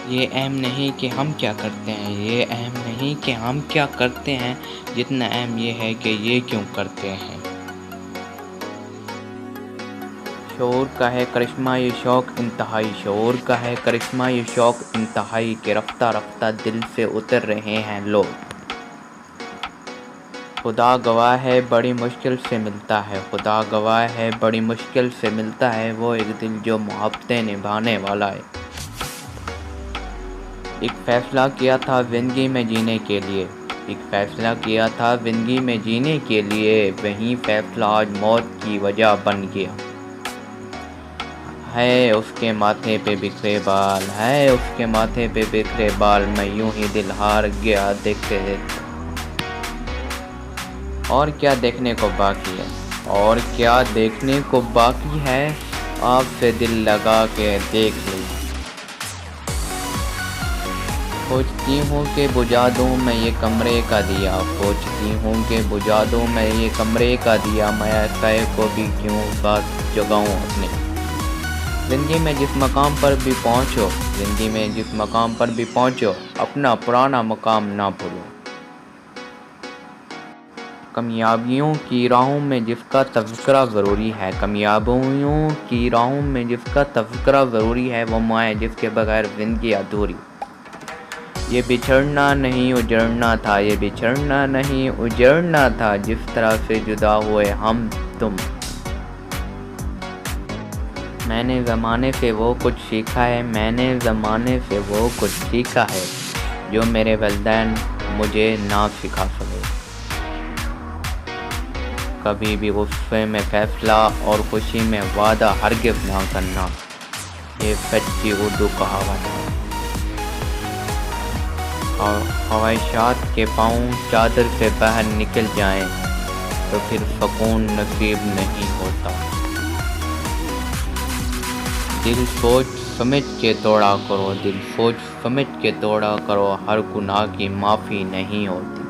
یہ اہم نہیں کہ ہم کیا کرتے ہیں، یہ اہم نہیں کہ ہم کیا کرتے ہیں، جتنا اہم یہ ہے کہ یہ کیوں کرتے ہیں۔ شعور کا ہے کرشمہ یہ شوق انتہائی، شعور کا ہے کرشمہ یہ شوق انتہائی، کہ رفتہ رفتہ دل سے اتر رہے ہیں لوگ۔ خدا گواہ ہے بڑی مشکل سے ملتا ہے، خدا گواہ ہے بڑی مشکل سے ملتا ہے وہ ایک دل جو محبتیں نبھانے والا ہے۔ ایک فیصلہ کیا تھا زندگی میں جینے کے لیے، ایک فیصلہ کیا تھا زندگی میں جینے کے لیے، وہی فیصلہ آج موت کی وجہ بن گیا۔ ہے اس کے ماتھے پہ بکھرے بال، ہے اس کے ماتھے پہ بکھرے بال، میں یوں ہی دل ہار گیا دیکھتے دیکھتے۔ اور کیا دیکھنے کو باقی ہے، اور کیا دیکھنے کو باقی ہے، آپ سے دل لگا کے دیکھ لیں۔ سوچتی ہوں کہ بجھا دوں میں یہ کمرے کا دیا، سوچتی ہوں کہ بجھا دوں میں یہ کمرے کا دیا، میں ایسے کو بھی کیوں ساتھ جگاؤں اپنے۔ زندگی میں جس مقام پر بھی پہنچو، زندگی میں جس مقام پر بھی پہنچو، اپنا پرانا مقام نہ بھولو۔ کامیابیوں کی راہوں میں جس کا تذکرہ ضروری ہے، کامیابیوں کی راہوں میں جس کا تذکرہ ضروری ہے، وہ ماں ہے جس کے بغیر زندگی ادھوری۔ یہ بچھڑنا نہیں اجڑنا تھا، یہ بچھڑنا نہیں اجڑنا تھا، جس طرح سے جدا ہوئے ہم تم۔ میں نے زمانے سے وہ کچھ سیکھا ہے، میں نے زمانے سے وہ کچھ سیکھا ہے، جو میرے والدین مجھے نہ سکھا سکے۔ کبھی بھی غصے میں فیصلہ اور خوشی میں وعدہ ہرگز نہ کرنا، یہ سچی اردو کہاوت ہے۔ خواہشات کے پاؤں چادر سے باہر نکل جائیں تو پھر سکون نصیب نہیں ہوتا۔ دل سوچ سمجھ کے توڑا کرو، دل سوچ سمجھ کے توڑا کرو، ہر گناہ کی معافی نہیں ہوتی۔